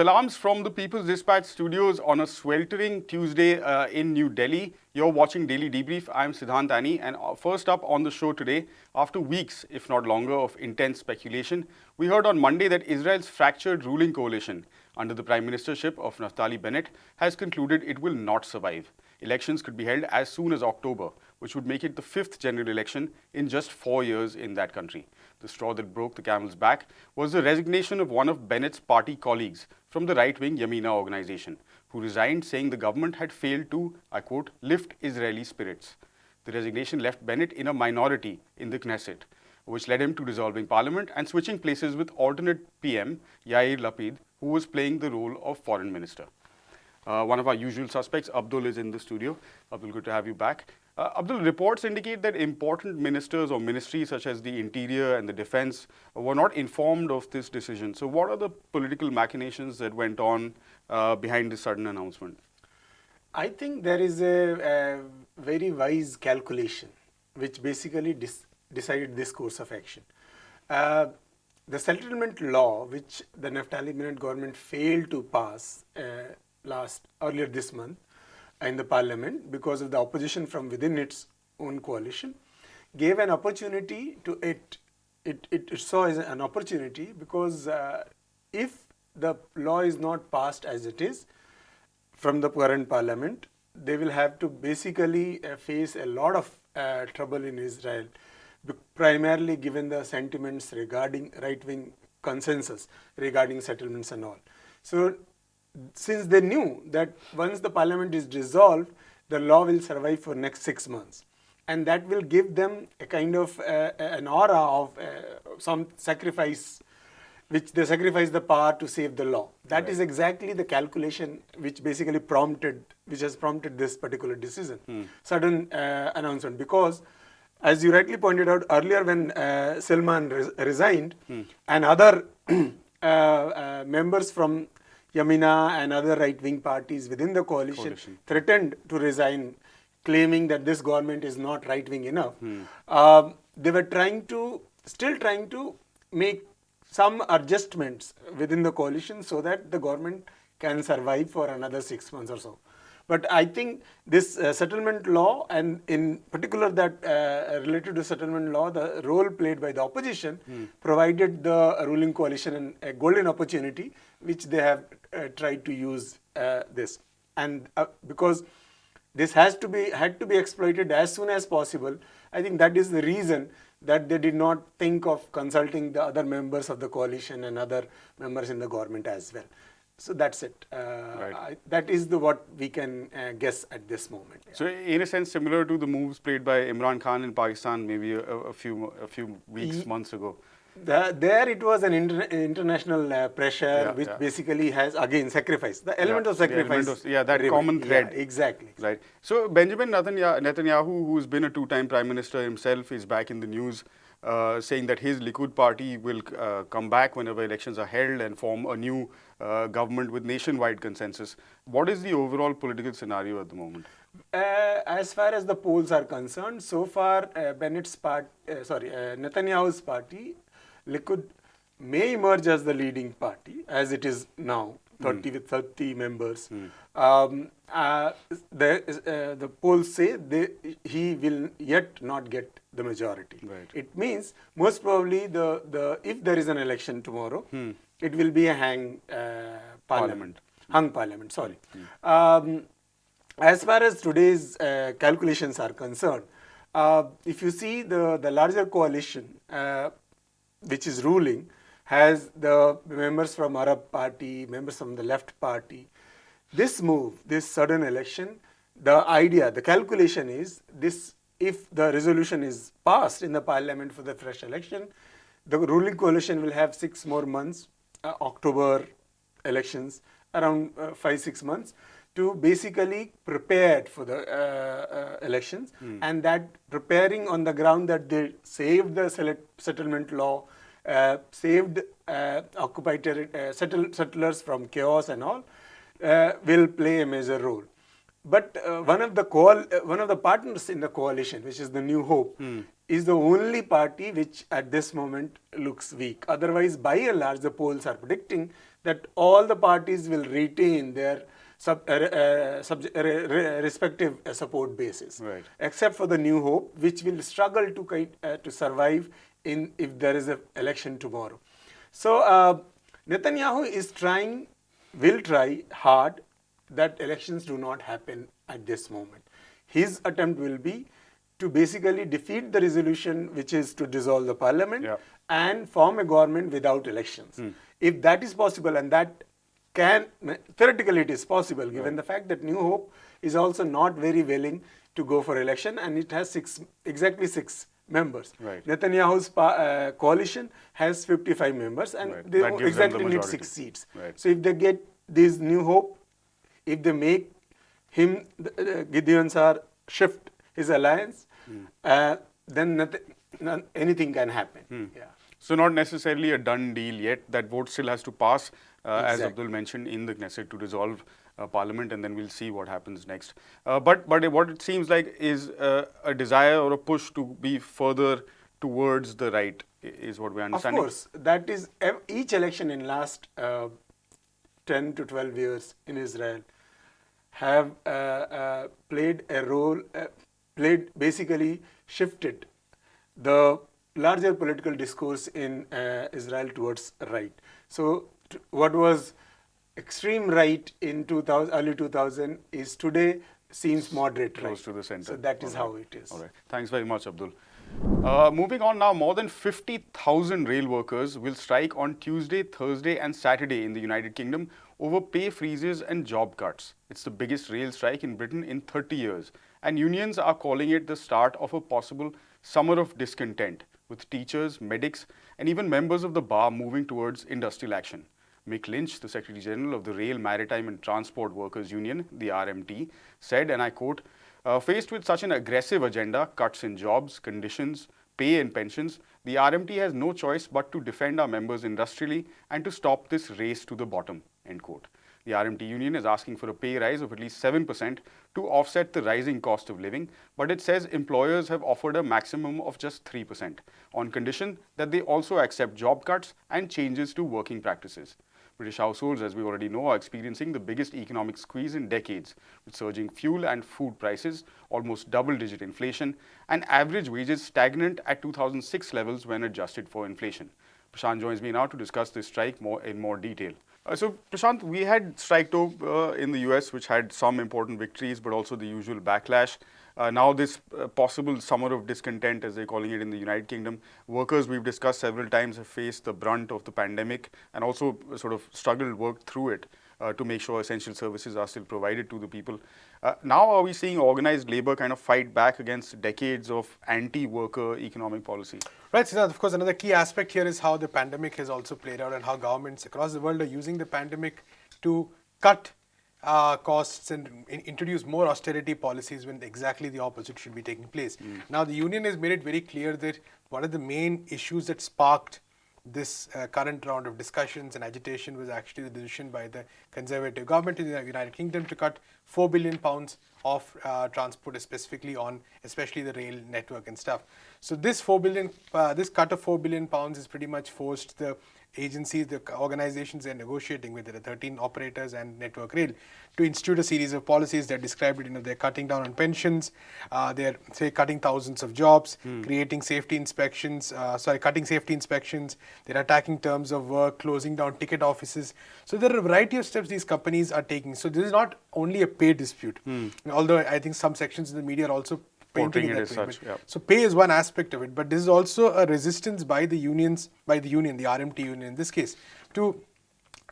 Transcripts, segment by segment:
Salams from the People's Dispatch studios on a sweltering Tuesday in New Delhi. You're watching Daily Debrief. I'm Siddhant Ani, and first up on the show today, after weeks, if not longer, of intense speculation, we heard on Monday that Israel's fractured ruling coalition under the Prime Ministership of Naftali Bennett has concluded it will not survive. Elections could be held as soon as October, which would make it the fifth general election in just 4 years in that country. The straw that broke the camel's back was the resignation of one of Bennett's party colleagues from the right-wing Yamina organization, who resigned saying the government had failed to, I quote, lift Israeli spirits. The resignation left Bennett in a minority in the Knesset, which led him to dissolving parliament and switching places with alternate PM Yair Lapid, who was playing the role of foreign minister. One of our usual suspects, Abdul, is in the studio. Abdul, good to have you back. Abdul, reports indicate that important ministers or ministries such as the Interior and the Defense were not informed of this decision. So what are the political machinations that went on behind this sudden announcement? I think there is a very wise calculation which basically decided this course of action. The settlement law, which the Naftali Bennett government failed to pass earlier this month in the parliament because of the opposition from within its own coalition, gave an opportunity to it saw as an opportunity because if the law is not passed as it is from the current parliament, they will have to basically face a lot of trouble in Israel, primarily given the sentiments regarding right-wing consensus regarding settlements and all. So since they knew that once the parliament is dissolved, the law will survive for next 6 months. And that will give them a kind of an aura of some sacrifice, which they sacrifice the power to save the law. That is exactly the calculation which basically has prompted this particular decision, sudden announcement. Because as you rightly pointed out earlier, when Salman resigned and other members from Yamina and other right-wing parties within the coalition threatened to resign, claiming that this government is not right-wing enough. They were still trying to make some adjustments within the coalition so that the government can survive for another 6 months or so. But I think this settlement law, and in particular that related to settlement law, the role played by the opposition provided the ruling coalition a golden opportunity, which they have tried to use this. And because this had to be exploited as soon as possible, I think that is the reason that they did not think of consulting the other members of the coalition and other members in the government as well. So that's it. That is what we can guess at this moment. So in a sense, similar to the moves played by Imran Khan in Pakistan maybe a few weeks, months ago. There it was an international pressure which basically has, again, sacrifice. The element of sacrifice. That common thread. Yeah, exactly. Right. So Benjamin Netanyahu, who's been a two-time prime minister himself, is back in the news, saying that his Likud party will come back whenever elections are held and form a new government with nationwide consensus. What is the overall political scenario at the moment? As far as the polls are concerned, so far Netanyahu's party, Likud, may emerge as the leading party as it is now, 30 members. The polls say he will yet not get the majority. Right. It means most probably if there is an election tomorrow, it will be a hung parliament. Sorry. As far as today's calculations are concerned, if you see the larger coalition which is ruling has the members from Arab Party, members from the Left Party. This move, this sudden election, the calculation is this: if the resolution is passed in the parliament for the fresh election, the ruling coalition will have 6 more months, October elections, around 5-6 months, to basically prepare for the elections, and that preparing on the ground that they saved the settlement law, saved occupied settlers from chaos and all, will play a major role. But one of the partners in the coalition, which is the New Hope, is the only party which at this moment looks weak. Otherwise, by and large, the polls are predicting that all the parties will retain their respective support bases, Right. except for the New Hope, which will struggle to survive if there is an election tomorrow. So Netanyahu will try hard that elections do not happen at this moment. His attempt will be to basically defeat the resolution, which is to dissolve the parliament and form a government without elections. If that is possible, and that theoretically it is possible, given the fact that New Hope is also not very willing to go for election, and it has exactly six members. Right. Netanyahu's coalition has 55 members, and they exactly need 6 seats. Right. So if they get this New Hope, if they make him, Gideon Sar, shift his alliance, then anything can happen. Yeah. So not necessarily a done deal yet. That vote still has to pass, as Exactly. Abdul mentioned, in the Knesset to dissolve Parliament, and then we'll see what happens next. But what it seems like is a desire or a push to be further towards the right, is what we're Of understanding. course, that is each election in last 10 to 12 years in Israel have played a role, basically shifted the larger political discourse in Israel towards right. So what was extreme right in early 2000 is today seems moderate right. Close to the center. So that is how it is. All right. Thanks very much, Abdul. Moving on now, more than 50,000 rail workers will strike on Tuesday, Thursday and Saturday in the United Kingdom over pay freezes and job cuts. It's the biggest rail strike in Britain in 30 years. And unions are calling it the start of a possible summer of discontent, with teachers, medics and even members of the bar moving towards industrial action. Mick Lynch, the Secretary General of the Rail, Maritime and Transport Workers Union, the RMT, said, and I quote, faced with such an aggressive agenda, cuts in jobs, conditions, pay and pensions, the RMT has no choice but to defend our members industrially and to stop this race to the bottom, end quote. The RMT union is asking for a pay rise of at least 7% to offset the rising cost of living, but it says employers have offered a maximum of just 3% on condition that they also accept job cuts and changes to working practices. British households, as we already know, are experiencing the biggest economic squeeze in decades, with surging fuel and food prices, almost double-digit inflation, and average wages stagnant at 2006 levels when adjusted for inflation. Prashant joins me now to discuss this strike in more detail. So, Prashant, we had Striketober in the US, which had some important victories, but also the usual backlash. Now this possible summer of discontent, as they're calling it in the United Kingdom. Workers, we've discussed several times, have faced the brunt of the pandemic and also sort of struggled, worked through it to make sure essential services are still provided to the people. Now are we seeing organized labor kind of fight back against decades of anti-worker economic policy? Right, Siddharth. Of course, another key aspect here is how the pandemic has also played out and how governments across the world are using the pandemic to cut costs and introduce more austerity policies when exactly the opposite should be taking place. Now, the union has made it very clear that one of the main issues that sparked this current round of discussions and agitation was actually the decision by the Conservative government in the United Kingdom to cut £4 billion of transport, especially the rail network and stuff. So this this cut of £4 billion has pretty much forced the agencies, the organizations they're negotiating with, the 13 operators and Network Rail, to institute a series of policies that described it. They're cutting down on pensions, they're cutting thousands of jobs, cutting safety inspections, they're attacking terms of work, closing down ticket offices. So there are a variety of steps these companies are taking. So this is not only a pay dispute, although I think some sections of the media are also painting it that way. So pay is one aspect of it, but this is also a resistance by the unions, the RMT union in this case, to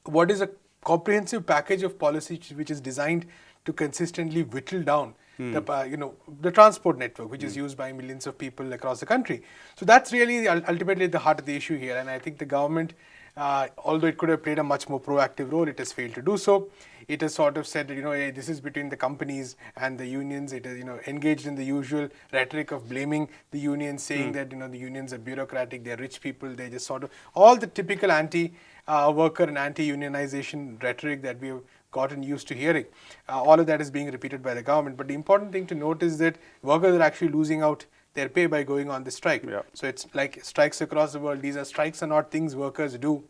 what is a comprehensive package of policy which is designed to consistently whittle down the transport network, which is used by millions of people across the country. So that's really ultimately the heart of the issue here, and I think the government, although it could have played a much more proactive role, it has failed to do so. It has sort of said that, hey, this is between the companies and the unions. It has, engaged in the usual rhetoric of blaming the unions, saying that, the unions are bureaucratic, they're rich people, they just sort of, all the typical anti-worker and anti-unionization rhetoric that we've gotten used to hearing. All of that is being repeated by the government. But the important thing to note is that workers are actually losing out their pay by going on the strike. So it's like strikes across the world. These strikes are not things workers do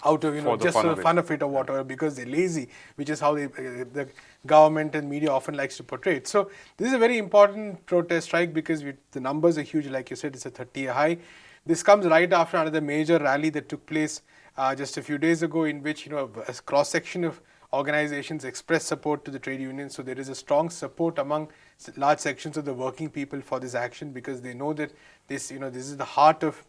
out of, For the just fun for of the it. fun of it or whatever, because they're lazy, which is how the government and media often likes to portray it. So this is a very important protest strike because the numbers are huge. Like you said, it's a 30-year high. This comes right after another major rally that took place just a few days ago, in which a cross-section of organizations expressed support to the trade unions. So there is a strong support among large sections of the working people for this action, because they know that this is the heart of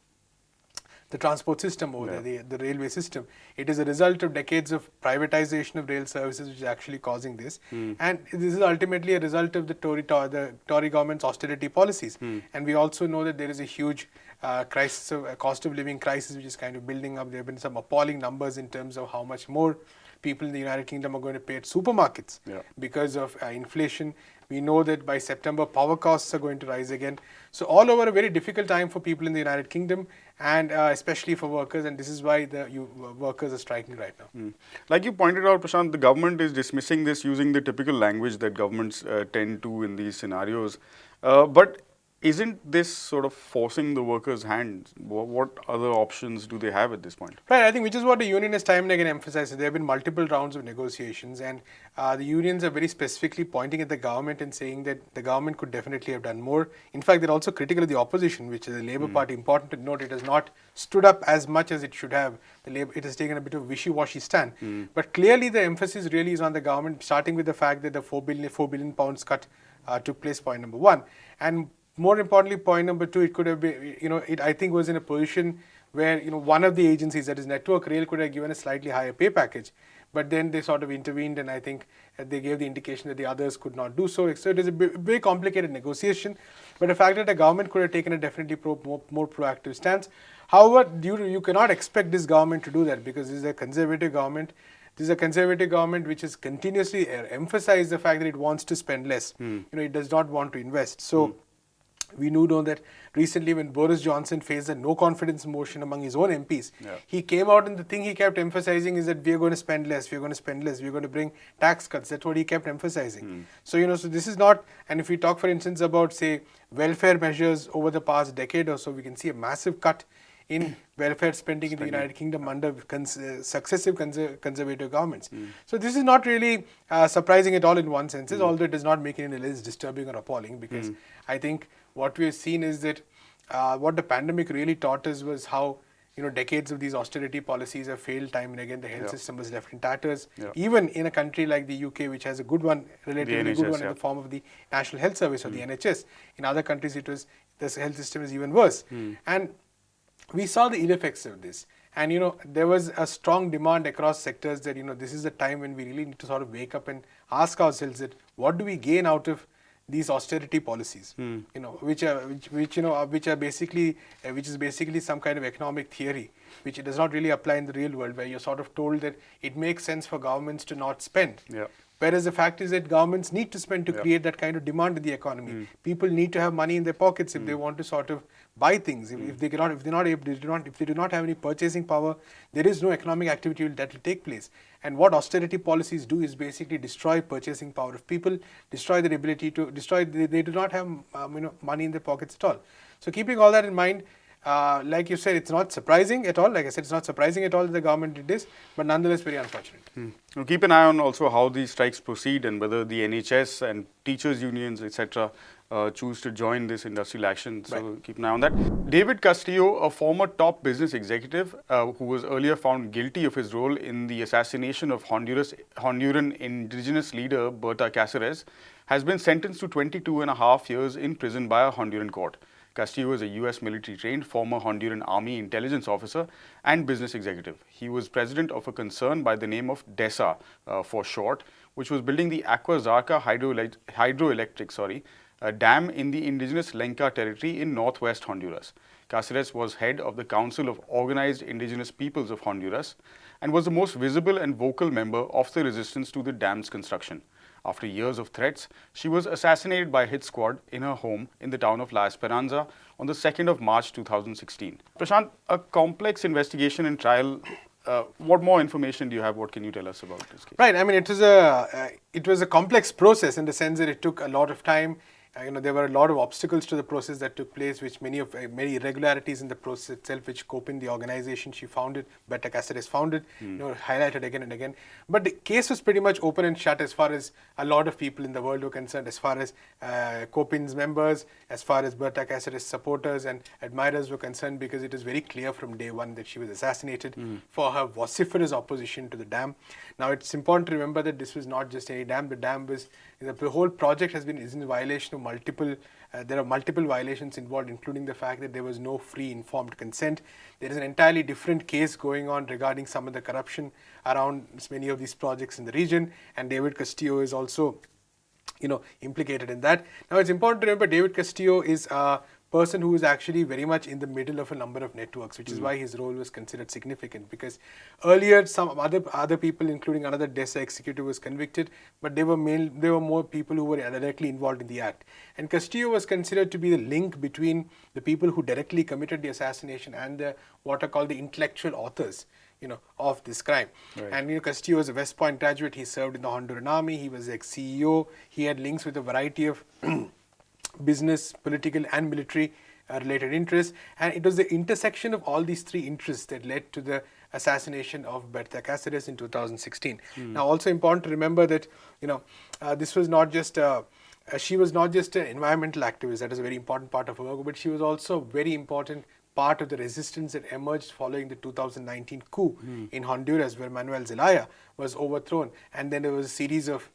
the transport system over there, the railway system. It is a result of decades of privatization of rail services which is actually causing this. And this is ultimately a result of the Tory government's austerity policies. And we also know that there is a huge crisis of a cost of living crisis which is kind of building up. There have been some appalling numbers in terms of how much more people in the United Kingdom are going to pay at supermarkets because of inflation. We know that by September, power costs are going to rise again. So all over a very difficult time for people in the United Kingdom, and especially for workers, and this is why the workers are striking right now. Like you pointed out, Prashant, the government is dismissing this using the typical language that governments tend to in these scenarios. But isn't this sort of forcing the workers' hands? What other options do they have at this point? Right, I think which is what the union has time and again emphasized. There have been multiple rounds of negotiations, and the unions are very specifically pointing at the government and saying that the government could definitely have done more. In fact, they're also critical of the opposition, which is the Labour Party. Important to note, it has not stood up as much as it should have. It has taken a bit of wishy-washy stand. But clearly the emphasis really is on the government, starting with the fact that the £4 billion cut took place, point number one. And more importantly, point number two, it could have been, it I think was in a position where, one of the agencies, that is Network Rail, could have given a slightly higher pay package. But then they sort of intervened, and I think they gave the indication that the others could not do so. So it is a very complicated negotiation. But the fact that the government could have taken a definitely more proactive stance. However, you cannot expect this government to do that, because this is a conservative government. This is a conservative government which has continuously emphasized the fact that it wants to spend less. It does not want to invest. So we do know that recently, when Boris Johnson faced a no confidence motion among his own MPs, he came out, and the thing he kept emphasizing is that we are going to spend less, we are going to spend less, we are going to bring tax cuts. That's what he kept emphasizing. So, so this is not, and if we talk, for instance, about, say, welfare measures over the past decade or so, we can see a massive cut in welfare spending in the United Kingdom under successive conservative governments. So this is not really surprising at all in one sense, although it does not make it any less disturbing or appalling, because I think what we have seen is that what the pandemic really taught us was how decades of these austerity policies have failed time and again. The health system was left in tatters. Even in a country like the UK, which has a good one, relatively good one in the form of the National Health Service or the NHS. In other countries, the health system is even worse. And we saw the ill effects of this. And there was a strong demand across sectors that this is the time when we really need to sort of wake up and ask ourselves that what do we gain out of these austerity policies, which is basically some kind of economic theory, which it does not really apply in the real world, where you're sort of told that it makes sense for governments to not spend. Whereas the fact is that governments need to spend to create that kind of demand in the economy. People need to have money in their pockets if they want to sort of buy things. If they do not have any purchasing power, there is no economic activity that will take place. And what austerity policies do is basically destroy purchasing power of people, destroy their ability to they do not have money in their pockets at all. So keeping all that in mind, like you said, it's not surprising at all. Like I said, it's not surprising at all that the government did this, but nonetheless very unfortunate. Now keep an eye on also how these strikes proceed and whether the NHS and teachers unions, etc., choose to join this industrial action. So keep an eye on that. David Castillo, a former top business executive who was earlier found guilty of his role in the assassination of Honduran indigenous leader Berta Cáceres, has been sentenced to 22.5 years in prison by a Honduran court. Castillo is a US military-trained former Honduran army intelligence officer and business executive. He was president of a concern by the name of DESA for short, which was building the Aqua Zarca hydroelectric dam in the indigenous Lenca territory in northwest Honduras. Cáceres was head of the Council of Organized Indigenous Peoples of Honduras and was the most visible and vocal member of the resistance to the dam's construction. After years of threats, she was assassinated by a hit squad in her home in the town of La Esperanza on the 2nd of March 2016. Prashant, a complex investigation and trial. What more information do you have? What can you tell us about this case? Right. I mean, it was a complex process in the sense that it took a lot of time. there were a lot of obstacles to the process that took place, which many irregularities in the process itself, which Kopin, the organization she founded, Berta Cáceres founded, highlighted again and again. But the case was pretty much open and shut as far as a lot of people in the world were concerned, as far as Kopin's members, as far as Berta Cáceres supporters and admirers were concerned, because it is very clear from day one that she was assassinated for her vociferous opposition to the dam. Now, it's important to remember that this was not just any dam. The dam was, the whole project is in violation of multiple, there are multiple violations involved, including the fact that there was no free informed consent. There is an entirely different case going on regarding some of the corruption around many of these projects in the region, and David Castillo is also implicated in that. Now, it's important to remember David Castillo is a person who is actually very much in the middle of a number of networks, which is why his role was considered significant, because earlier some other people, including another DESA executive, was convicted, but there were more people who were directly involved in the act. And Castillo was considered to be the link between the people who directly committed the assassination and what are called the intellectual authors of this crime. Right. And Castillo was a West Point graduate. He served in the Honduran army. He was ex-CEO. He had links with a variety of business, political and military related interests, and it was the intersection of all these three interests that led to the assassination of Berta Cáceres in 2016. Now, also important to remember that this was not just she was not just an environmental activist. That is a very important part of her work, but she was also a very important part of the resistance that emerged following the 2019 coup in Honduras, where Manuel Zelaya was overthrown, and then there was a series of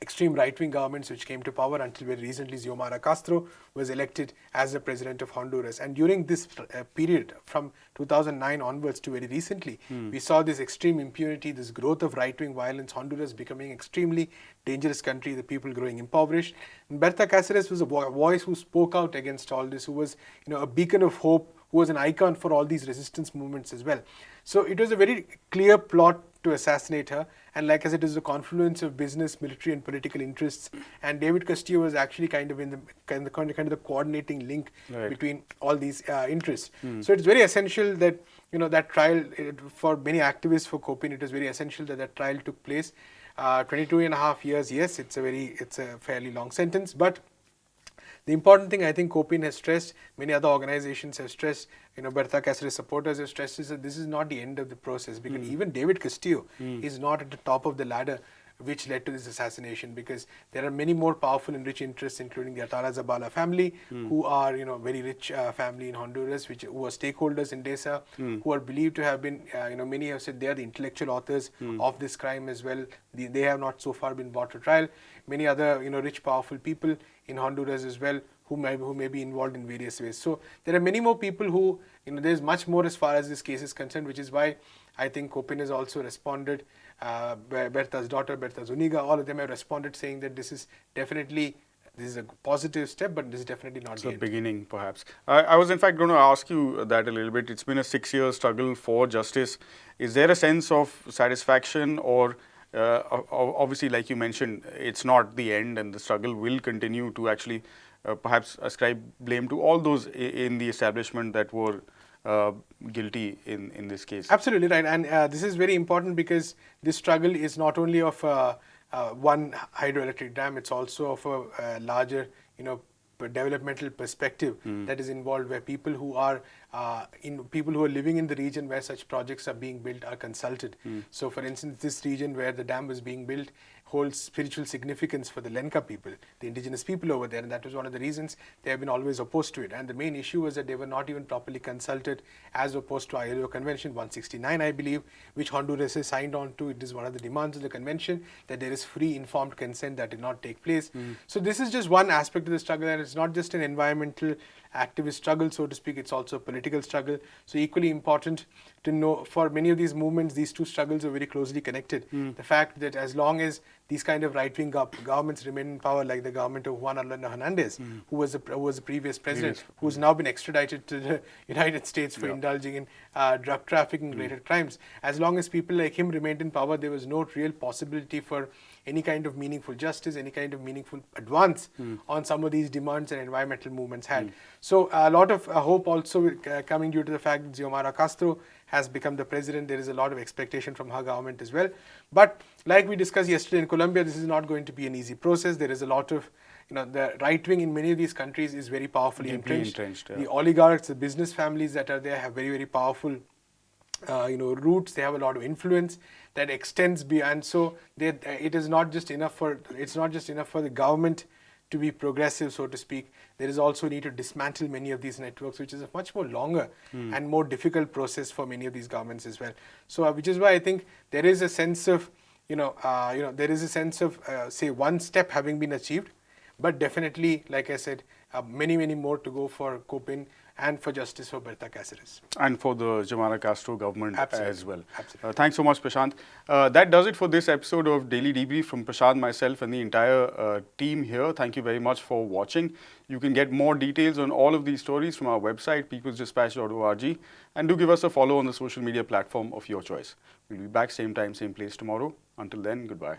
extreme right-wing governments which came to power until very recently Xiomara Castro was elected as the president of Honduras. And during this period from 2009 onwards to very recently, we saw this extreme impunity, this growth of right-wing violence, Honduras becoming an extremely dangerous country, the people growing impoverished. And Berta Cáceres was a voice who spoke out against all this, who was a beacon of hope, who was an icon for all these resistance movements as well. So it was a very clear plot to assassinate her, and like I said, it was a confluence of business, military and political interests, and David Castillo was actually kind of the coordinating link between all these interests. So it's very essential that that trial, for many activists, for Kopin, it is very essential that that trial took place. 22 and a half years, yes, it's a fairly long sentence, but the important thing I think Kopin has stressed, many other organizations have stressed, Berta Cáceres supporters have stressed, is that this is not the end of the process, because even David Castillo is not at the top of the ladder which led to this assassination, because there are many more powerful and rich interests, including the Atara Zabala family, who are very rich family in Honduras, who are stakeholders in DESA, who are believed to have been, many have said they are the intellectual authors of this crime as well. They have not so far been brought to trial. Many other rich, powerful people in Honduras as well, who may be involved in various ways. So there are many more people who, there's much more as far as this case is concerned, which is why I think Kopin has also responded. Berta's daughter, Berta Zuniga, all of them have responded saying that this is a positive step, but this is definitely not the end. Beginning, perhaps. I was in fact going to ask you that a little bit. It's been a 6-year struggle for justice. Is there a sense of satisfaction, or obviously, like you mentioned, it's not the end, and the struggle will continue to actually perhaps ascribe blame to all those in the establishment that were guilty in this case? Absolutely right, and this is very important, because this struggle is not only of one hydroelectric dam, it's also of a larger developmental perspective that is involved, where people who are living in the region where such projects are being built are consulted. So for instance, this region where the dam was being built holds spiritual significance for the Lenca people, the indigenous people over there, and that was one of the reasons they have been always opposed to it. And the main issue was that they were not even properly consulted, as opposed to ILO Convention 169, I believe, which Honduras has signed on to. It is one of the demands of the convention that there is free informed consent. That did not take place. So this is just one aspect of the struggle, and it's not just an environmental activist struggle, so to speak, it's also a political struggle. So equally important to know, for many of these movements, these two struggles are very closely connected. The fact that as long as these kind of right-wing governments remain in power, like the government of Juan Orlando Hernandez, who was the previous president, who has now been extradited to the United States for indulging in drug trafficking related crimes. As long as people like him remained in power, there was no real possibility for any kind of meaningful justice, any kind of meaningful advance on some of these demands and environmental movements had. So a lot of hope also coming due to the fact that Xiomara Castro has become the president. There is a lot of expectation from her government as well. But like we discussed yesterday in Colombia, this is not going to be an easy process. There is a lot of, the right wing in many of these countries is very powerfully entrenched. Yeah. The oligarchs, the business families that are there have very, very powerful roots. They have a lot of influence that extends beyond. So it is not just enough for the government to be progressive, so to speak. There is also a need to dismantle many of these networks, which is a much more longer and more difficult process for many of these governments as well. So which is why I think there is a sense of say one step having been achieved, but definitely, like I said, many, many more to go for COPIN and for justice for Berta Cáceres. And for the Xiomara Castro government Absolutely. as well. Absolutely. Thanks so much, Prashant. That does it for this episode of Daily Debrief from Prashant, myself, and the entire team here. Thank you very much for watching. You can get more details on all of these stories from our website, peoplesdispatch.org, and do give us a follow on the social media platform of your choice. We'll be back same time, same place tomorrow. Until then, goodbye.